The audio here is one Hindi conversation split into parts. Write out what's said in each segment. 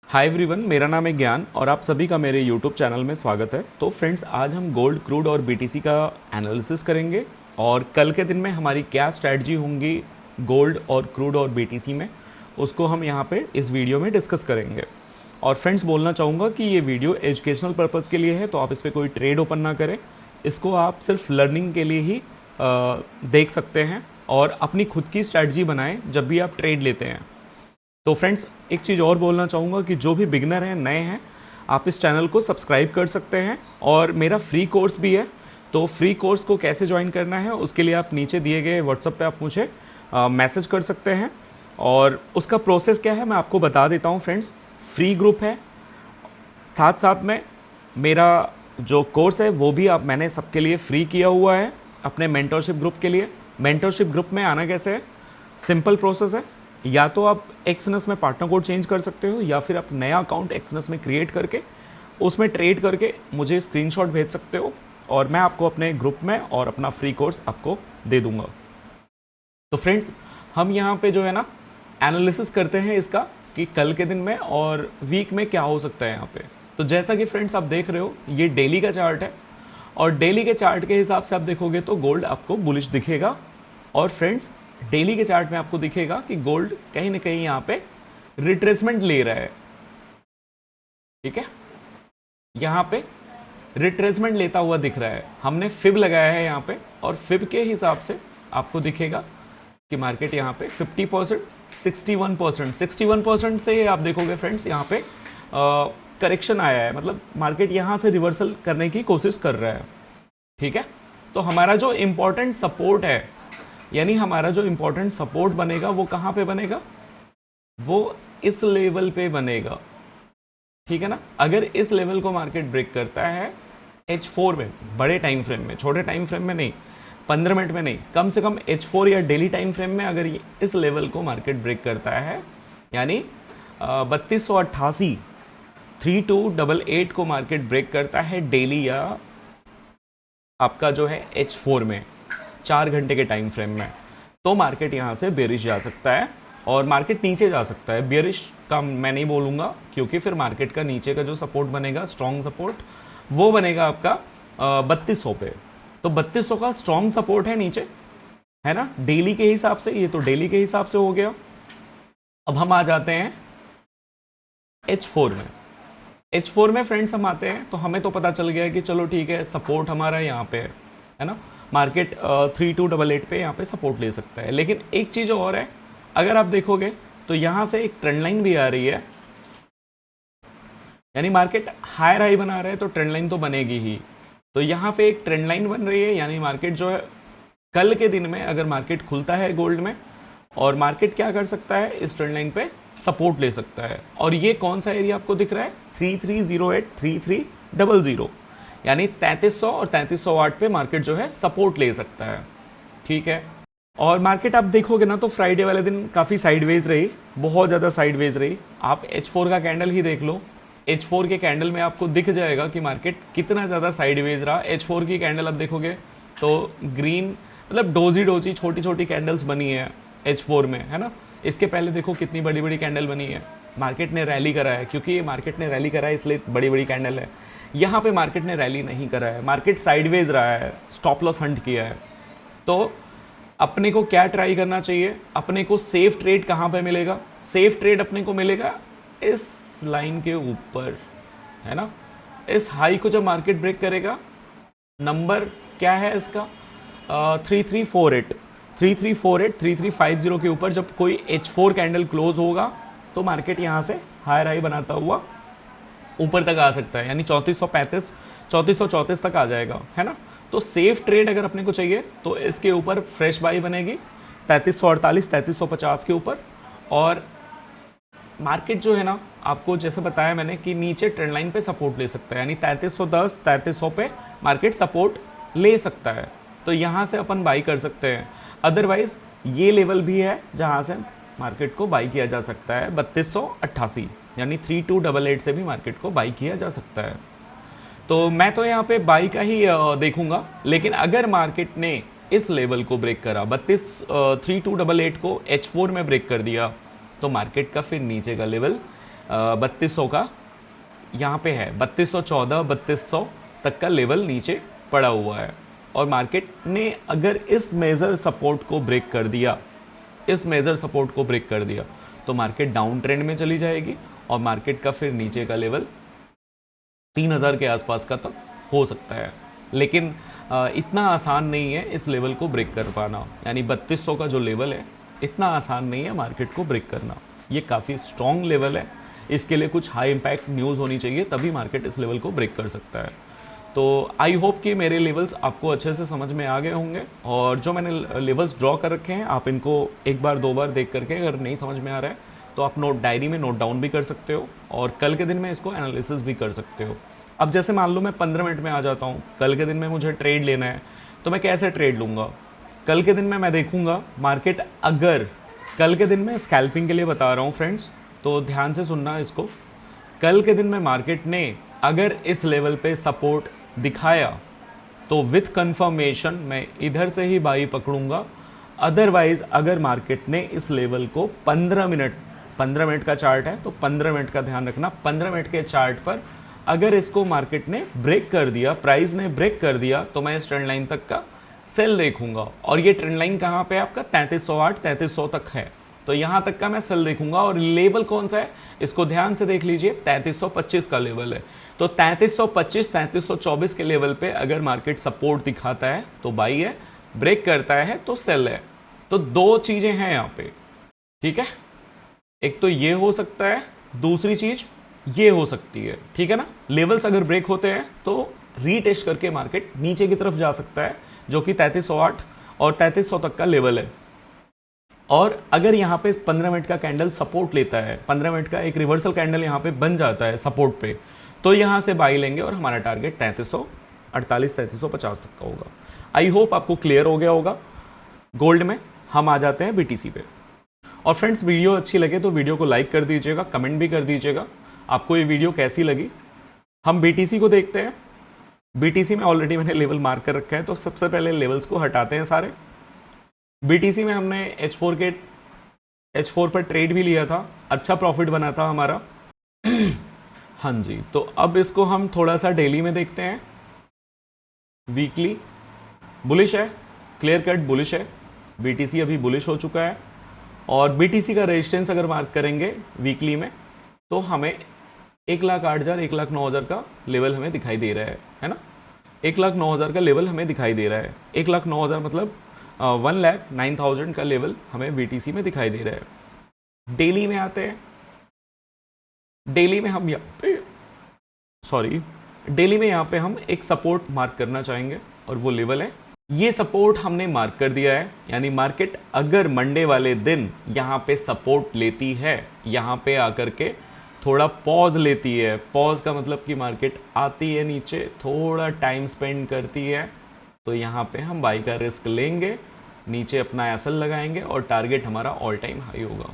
हाय एवरीवन, मेरा नाम है ज्ञान और आप सभी का मेरे यूट्यूब चैनल में स्वागत है। तो फ्रेंड्स, आज हम गोल्ड, क्रूड और बीटीसी का एनालिसिस करेंगे और कल के दिन में हमारी क्या स्ट्रैटेजी होंगी गोल्ड और क्रूड और बीटीसी में, उसको हम यहाँ पे इस वीडियो में डिस्कस करेंगे। और फ्रेंड्स, बोलना चाहूँगा कि ये वीडियो एजुकेशनल पर्पज़ के लिए है, तो आप इस पर कोई ट्रेड ओपन ना करें। इसको आप सिर्फ लर्निंग के लिए ही देख सकते हैं और अपनी खुद की स्ट्रैटेजी बनाएं जब भी आप ट्रेड लेते हैं। तो फ्रेंड्स, एक चीज़ और बोलना चाहूँगा कि जो भी बिगनर हैं, नए हैं, आप इस चैनल को सब्सक्राइब कर सकते हैं और मेरा फ्री कोर्स भी है। तो फ्री कोर्स को कैसे ज्वाइन करना है उसके लिए आप नीचे दिए गए व्हाट्सएप पे आप मुझे मैसेज कर सकते हैं और उसका प्रोसेस क्या है मैं आपको बता देता हूँ। फ्रेंड्स, फ्री ग्रुप है, साथ साथ में मेरा जो कोर्स है वो भी मैंने सबके लिए फ्री किया हुआ है अपने मेंटरशिप ग्रुप के लिए। मेंटरशिप ग्रुप में आना कैसे है? सिंपल प्रोसेस है। या तो आप एक्सनस में पार्टनर कोड चेंज कर सकते हो या फिर आप नया अकाउंट एक्सनस में क्रिएट करके उसमें ट्रेड करके मुझे स्क्रीनशॉट भेज सकते हो और मैं आपको अपने ग्रुप में और अपना फ्री कोर्स आपको दे दूंगा। तो फ्रेंड्स, हम यहाँ पे जो है ना एनालिसिस करते हैं इसका कि कल के दिन में और वीक में क्या हो सकता है यहाँ पे। तो जैसा कि फ्रेंड्स आप देख रहे हो, ये डेली का चार्ट है और डेली के चार्ट के हिसाब से आप देखोगे तो गोल्ड आपको बुलिश दिखेगा। और फ्रेंड्स, डेली के चार्ट में आपको दिखेगा कि गोल्ड कहीं ना कहीं यहाँ पे रिट्रेसमेंट ले रहा है। ठीक है, यहाँ पे रिट्रेसमेंट लेता हुआ दिख रहा है। हमने फिब लगाया है यहाँ पे और फिब के हिसाब से आपको दिखेगा कि मार्केट यहाँ पे 50%, 61% से आप देखोगे फ्रेंड्स यहाँ पे करेक्शन आया है, मतलब मार्केट यहाँ से रिवर्सल करने की कोशिश कर रहा है। ठीक है, तो हमारा जो इम्पोर्टेंट सपोर्ट है, यानी हमारा जो इम्पोर्टेंट सपोर्ट बनेगा वो कहाँ पे बनेगा? वो इस लेवल पे बनेगा। ठीक है ना। अगर इस लेवल को मार्केट ब्रेक करता है H4 में, बड़े टाइम फ्रेम में, छोटे टाइम फ्रेम में नहीं, 15 मिनट में नहीं, कम से कम H4 या डेली टाइम फ्रेम में अगर ये इस लेवल को मार्केट ब्रेक करता है, यानी 3288 3288 को मार्केट ब्रेक करता है डेली या आपका जो है H4 में 4 घंटे के टाइम फ्रेम में, तो मार्केट यहाँ से बेरिश जा सकता है और मार्केट नीचे जा सकता है। बेरिश का मैं नहीं बोलूँगा क्योंकि फिर मार्केट का नीचे का जो सपोर्ट बनेगा, स्ट्रॉन्ग सपोर्ट, वो बनेगा आपका 3200 पे। तो 3200 का स्ट्रॉन्ग सपोर्ट है नीचे, है ना, डेली के हिसाब से। ये तो डेली के हिसाब से हो गया। अब हम आ जाते हैं H4 में। H4 में फ्रेंड्स हम आते हैं तो हमें तो पता चल गया कि चलो ठीक है, सपोर्ट हमारा यहाँ पे है ना, मार्केट 3288 पे यहाँ पे सपोर्ट ले सकता है। लेकिन एक चीज़ और है, अगर आप देखोगे तो यहाँ से एक ट्रेंड लाइन भी आ रही है, यानी मार्केट हायर हाई बना रहा है तो ट्रेंड लाइन तो बनेगी ही। तो यहाँ पे एक ट्रेंड लाइन बन रही है, यानी मार्केट जो है कल के दिन में अगर मार्केट खुलता है गोल्ड में और मार्केट क्या कर सकता है, इस ट्रेंड लाइन पे सपोर्ट ले सकता है। और ये कौन सा एरिया आपको दिख रहा है? 3308 3300, यानी 3300 और 3308 पे मार्केट जो है सपोर्ट ले सकता है। ठीक है, और मार्केट आप देखोगे ना तो फ्राइडे वाले दिन काफ़ी साइडवेज रही, बहुत ज़्यादा साइडवेज रही। आप H4 का कैंडल ही देख लो, H4 के कैंडल में आपको दिख जाएगा कि मार्केट कितना ज़्यादा साइडवेज रहा। H4 की कैंडल आप देखोगे तो ग्रीन, मतलब डोजी छोटी छोटी कैंडल्स बनी है H4 में, है ना। इसके पहले देखो कितनी बड़ी बड़ी कैंडल बनी है। मार्केट ने रैली करा है, क्योंकि मार्केट ने रैली करा है इसलिए बड़ी बड़ी कैंडल है। यहाँ पे मार्केट ने रैली नहीं करा है, मार्केट साइडवेज रहा है, स्टॉप लॉस हंट किया है। तो अपने को क्या ट्राई करना चाहिए? अपने को सेफ ट्रेड कहाँ पे मिलेगा? सेफ ट्रेड अपने को मिलेगा इस लाइन के ऊपर, है ना। इस हाई को जब मार्केट ब्रेक करेगा, नंबर क्या है इसका? 3348 3350 के ऊपर जब कोई H4 कैंडल क्लोज होगा तो मार्केट यहाँ से हायर हाई बनाता हुआ ऊपर तक आ सकता है, यानी 3435 3434 तक आ जाएगा, है ना। तो सेफ ट्रेड अगर अपने को चाहिए तो इसके ऊपर फ्रेश बाई बनेगी 3348 3350 के ऊपर। और मार्केट जो है ना, आपको जैसे बताया मैंने कि नीचे ट्रेंड लाइन पे सपोर्ट ले सकता है, यानी 3310 3300 पे मार्केट सपोर्ट ले सकता है, तो यहाँ से अपन बाई कर सकते हैं। अदरवाइज ये लेवल भी है जहाँ से मार्केट को बाई किया जा सकता है 3288, यानी 3288 से भी मार्केट को बाई किया जा सकता है। तो मैं तो यहाँ पे बाई का ही देखूंगा। लेकिन अगर मार्केट ने इस लेवल को ब्रेक करा, 3288 को H4 में ब्रेक कर दिया, तो मार्केट का फिर नीचे का लेवल 3200 का यहाँ पे है, 3214 3200 तक का लेवल नीचे पड़ा हुआ है। और मार्केट ने अगर इस मेजर सपोर्ट को ब्रेक कर दिया, इस मेजर सपोर्ट को ब्रेक कर दिया, तो मार्केट डाउन ट्रेंड में चली जाएगी और मार्केट का फिर नीचे का लेवल 3000 के आसपास का तक हो सकता है। लेकिन इतना आसान नहीं है इस लेवल को ब्रेक कर पाना, यानी 3200 का जो लेवल है इतना आसान नहीं है मार्केट को ब्रेक करना। ये काफ़ी स्ट्रॉन्ग लेवल है, इसके लिए कुछ हाई इम्पैक्ट न्यूज़ होनी चाहिए, तभी मार्केट इस लेवल को ब्रेक कर सकता है। तो आई होप कि मेरे लेवल्स आपको अच्छे से समझ में आ गए होंगे, और जो मैंने लेवल्स ड्रॉ कर रखे हैं आप इनको एक बार दो बार देख करके अगर नहीं समझ में आ रहा है तो आप डायरी में नोट डाउन भी कर सकते हो, और कल के दिन में इसको एनालिसिस भी कर सकते हो। अब जैसे मान लो मैं 15 मिनट में आ जाता हूँ, कल के दिन में मुझे ट्रेड लेना है, तो मैं कैसे ट्रेड लूँगा? कल के दिन में मैं देखूँगा मार्केट, अगर कल के दिन में स्कैल्पिंग के लिए बता रहा हूँ फ्रेंड्स, तो ध्यान से सुनना इसको। कल के दिन में मार्केट ने अगर इस लेवल पे सपोर्ट दिखाया तो विथ कंफर्मेशन मैं इधर से ही बाई पकड़ूंगा। अदरवाइज अगर मार्केट ने इस लेवल को 15 मिनट का चार्ट है तो 15 मिनट का ध्यान रखना, 15 मिनट के चार्ट पर अगर इसको मार्केट ने ब्रेक कर दिया, प्राइस ने ब्रेक कर दिया, तो मैं इस ट्रेंड लाइन तक का सेल देखूंगा। और ये ट्रेंड लाइन कहाँ पे आपका 3308 3300 तक है, तो यहाँ तक का मैं सेल देखूंगा। और लेवल कौन सा है इसको ध्यान से देख लीजिए, 3325 का लेवल है। तो 3325 3324 के लेवल पे अगर मार्केट सपोर्ट दिखाता है तो बाई है, ब्रेक करता है तो सेल है। तो दो चीजें हैं यहाँ पे, ठीक है। एक तो ये हो सकता है, दूसरी चीज ये हो सकती है, ठीक है ना। लेवल्स अगर ब्रेक होते हैं तो रीटेस्ट करके मार्केट नीचे की तरफ जा सकता है, जो कि 3308 और 3300 तक का लेवल है। और अगर यहाँ पे 15 मिनट का कैंडल सपोर्ट लेता है, 15 मिनट का एक रिवर्सल कैंडल यहाँ पे बन जाता है सपोर्ट पे, तो यहाँ से बाई लेंगे और हमारा टारगेट 3348 3350 तक का होगा। आई होप आपको क्लियर हो गया होगा। गोल्ड में हम आ जाते हैं बीटीसी पे। और फ्रेंड्स, वीडियो अच्छी लगे तो वीडियो को लाइक कर दीजिएगा, कमेंट भी कर दीजिएगा आपको ये वीडियो कैसी लगी। हम बीटीसी को देखते हैं। बीटीसी में ऑलरेडी मैंने लेवल मार्क कर रखा है, तो सबसे पहले लेवल्स को हटाते हैं सारे। बीटीसी में हमने H4 पर ट्रेड भी लिया था, अच्छा प्रॉफिट बना था हमारा। हाँ जी, तो अब इसको हम थोड़ा सा डेली में देखते हैं। वीकली बुलिश है, क्लियर कट बुलिश है, बीटीसी अभी बुलिश हो चुका है। और बीटीसी का रेजिस्टेंस अगर मार्क करेंगे वीकली में, तो हमें 1,08,000 1,09,000 का लेवल हमें दिखाई दे रहा है ना। 1,09,000 का लेवल हमें दिखाई दे रहा है। 1,09,000 मतलब 1,09,000 का लेवल हमें बीटीसी में दिखाई दे रहा है। डेली में आते हैं। डेली में हम यहाँ पे हम एक सपोर्ट मार्क करना चाहेंगे, और वो लेवल है, ये सपोर्ट हमने मार्क कर दिया है। यानी मार्केट अगर मंडे वाले दिन यहाँ पे सपोर्ट लेती है, यहाँ पे आकर के थोड़ा पॉज लेती है, पॉज का मतलब कि मार्केट आती है नीचे, थोड़ा टाइम स्पेंड करती है, तो यहाँ पे हम बाई का रिस्क लेंगे, नीचे अपना एसएल लगाएंगे और टारगेट हमारा ऑल टाइम हाई होगा।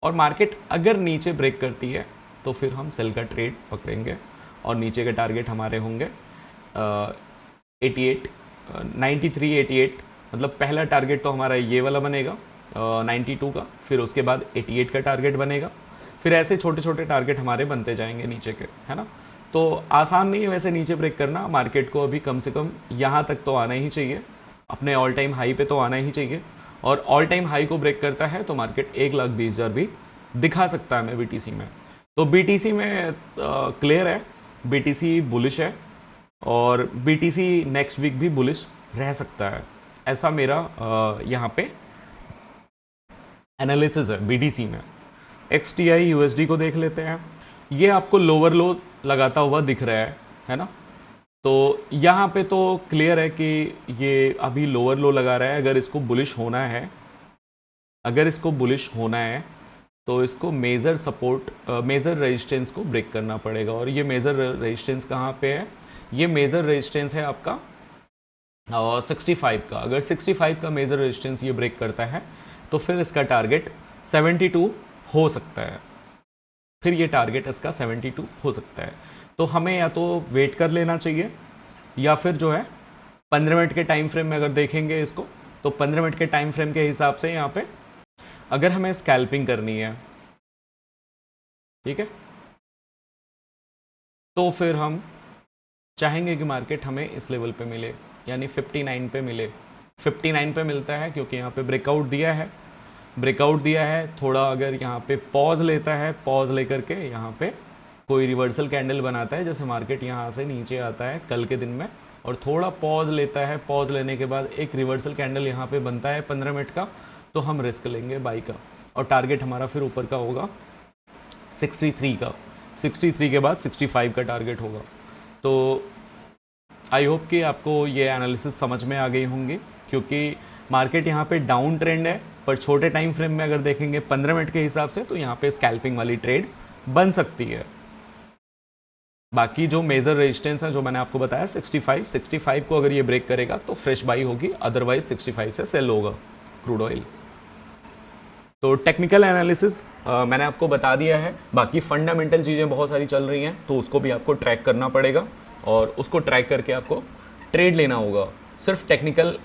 और मार्केट अगर नीचे ब्रेक करती है तो फिर हम सेल का ट्रेड पकड़ेंगे, और नीचे के टारगेट हमारे होंगे 93 88, मतलब पहला टारगेट तो हमारा ये वाला बनेगा 92 का, फिर उसके बाद 88 का टारगेट बनेगा, फिर ऐसे छोटे छोटे टारगेट हमारे बनते जाएंगे नीचे के, है ना। तो आसान नहीं है वैसे नीचे ब्रेक करना, मार्केट को अभी कम से कम यहाँ तक तो आना ही चाहिए, अपने ऑल टाइम हाई पे तो आना ही चाहिए। और ऑल टाइम हाई को ब्रेक करता है तो मार्केट 1,20,000 भी दिखा सकता है हमें बीटीसी में। तो बीटीसी में क्लियर है, बीटीसी बुलिश है, और बीटीसी नेक्स्ट वीक भी बुलिश रह सकता है, ऐसा मेरा यहाँ पे एनालिसिस है बीटीसी में। XTI USD को देख लेते हैं। ये आपको लोअर लो लगाता हुआ दिख रहा है ना। तो यहाँ पे तो क्लियर है कि ये अभी लोअर लो लगा रहा है। अगर इसको बुलिश होना है, तो इसको मेजर सपोर्ट, मेजर रेजिस्टेंस को ब्रेक करना पड़ेगा। और ये मेजर रेजिस्टेंस कहाँ पे है? ये मेजर रेजिस्टेंस है आपका 65 का। अगर 65 का मेजर रेजिस्टेंस ये ब्रेक करता है तो फिर इसका टारगेट 72 हो सकता है। फिर ये टारगेट इसका 72 हो सकता है। तो हमें या तो वेट कर लेना चाहिए, या फिर जो है 15 मिनट के टाइम फ्रेम में अगर देखेंगे इसको, तो 15 मिनट के टाइम फ्रेम के हिसाब से यहाँ पे अगर हमें स्कैल्पिंग करनी है, ठीक है, तो फिर हम चाहेंगे कि मार्केट हमें इस लेवल पे मिले, यानी 59 पे मिले। 59 पे मिलता है क्योंकि यहाँ पे ब्रेकआउट दिया है, थोड़ा अगर यहाँ पे पॉज लेता है, पॉज लेकर के यहाँ पे कोई रिवर्सल कैंडल बनाता है, जैसे मार्केट यहाँ से नीचे आता है कल के दिन में और थोड़ा पॉज लेता है, पॉज लेने के बाद एक रिवर्सल कैंडल यहाँ पे बनता है 15 मिनट का, तो हम रिस्क लेंगे बाई का और टारगेट हमारा फिर ऊपर का होगा 63 का, 63 के बाद 65 का टारगेट होगा। तो आई होप कि आपको ये एनालिसिस समझ में आ गई होंगी, क्योंकि मार्केट यहाँ पे डाउन ट्रेंड है, पर छोटे टाइम फ्रेम में अगर देखेंगे 15 मिनट के हिसाब से तो यहाँ पे स्कैल्पिंग वाली ट्रेड बन सकती है। बाकी जो मेजर रेजिस्टेंस है जो मैंने आपको बताया 65 को अगर ये ब्रेक करेगा तो फ्रेश बाई होगी, अदरवाइज 65 से सेल होगा क्रूड ऑयल। तो टेक्निकल एनालिसिस मैंने आपको बता दिया है, बाकी फंडामेंटल चीज़ें बहुत सारी चल रही हैं तो उसको भी आपको ट्रैक करना पड़ेगा और उसको ट्रैक करके आपको ट्रेड लेना होगा। सिर्फ टेक्निकल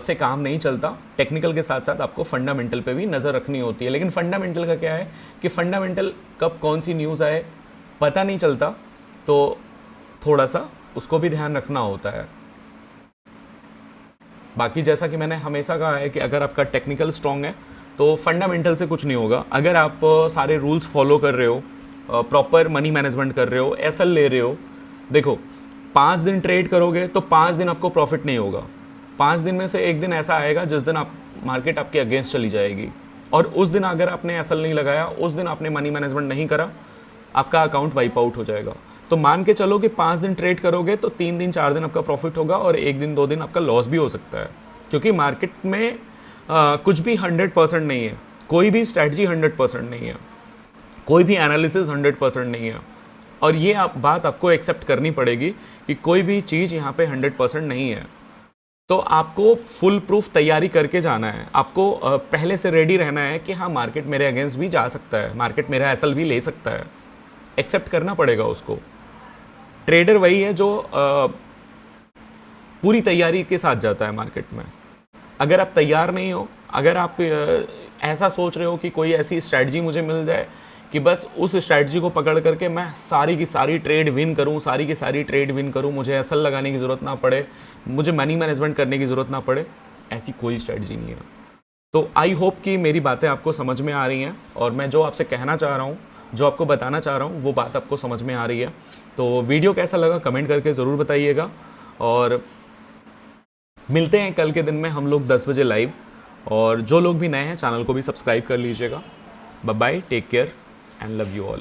से काम नहीं चलता, टेक्निकल के साथ साथ आपको फंडामेंटल पे भी नज़र रखनी होती है। लेकिन फंडामेंटल का क्या है कि फंडामेंटल कब कौन सी न्यूज़ आए पता नहीं चलता, तो थोड़ा सा उसको भी ध्यान रखना होता है। बाकी जैसा कि मैंने हमेशा कहा है कि अगर आपका टेक्निकल स्ट्रॉन्ग है तो फंडामेंटल से कुछ नहीं होगा। अगर आप सारे रूल्स फॉलो कर रहे हो, प्रॉपर मनी मैनेजमेंट कर रहे हो, एसएल ले रहे हो, देखो 5 दिन ट्रेड करोगे तो 5 दिन आपको प्रॉफिट नहीं होगा। 5 दिन में से एक दिन ऐसा आएगा जिस दिन आप मार्केट आपके अगेंस्ट चली जाएगी और उस दिन अगर आपने एसएल नहीं लगाया, उस दिन आपने मनी मैनेजमेंट नहीं करा, आपका अकाउंट वाइप आउट हो जाएगा। तो मान के चलो कि 5 दिन ट्रेड करोगे तो 3 दिन 4 दिन आपका प्रॉफिट होगा और 1 दिन 2 दिन आपका लॉस भी हो सकता है, क्योंकि मार्केट में कुछ भी 100% नहीं है, कोई भी स्ट्रैटेजी 100% नहीं है, कोई भी एनालिसिस 100% नहीं है। और ये बात आपको एक्सेप्ट करनी पड़ेगी कि कोई भी चीज़ यहाँ पे 100% नहीं है। तो आपको फुल प्रूफ तैयारी करके जाना है, आपको पहले से रेडी रहना है कि हाँ मार्केट मेरे अगेंस्ट भी जा सकता है, मार्केट मेरा एसएल भी ले सकता है, एक्सेप्ट करना पड़ेगा उसको। ट्रेडर वही है जो पूरी तैयारी के साथ जाता है मार्केट में। अगर आप तैयार नहीं हो, अगर आप ऐसा सोच रहे हो कि कोई ऐसी स्ट्रैटेजी मुझे मिल जाए कि बस उस स्ट्रैटेजी को पकड़ करके मैं सारी की सारी ट्रेड विन करूं, मुझे एसएल लगाने की ज़रूरत ना पड़े, मुझे मनी मैनेजमेंट करने की ज़रूरत ना पड़े, ऐसी कोई स्ट्रैटेजी नहीं है। तो आई होप कि मेरी बातें आपको समझ में आ रही हैं और मैं जो आपसे कहना चाह रहा हूँ, जो आपको बताना चाह रहा हूँ, वो बात आपको समझ में आ रही है। तो वीडियो कैसा लगा कमेंट करके ज़रूर बताइएगा और मिलते हैं कल के दिन में हम लोग 10 बजे लाइव। और जो लोग भी नए हैं चैनल को भी सब्सक्राइब कर लीजिएगा। Bye bye, take care and love you all.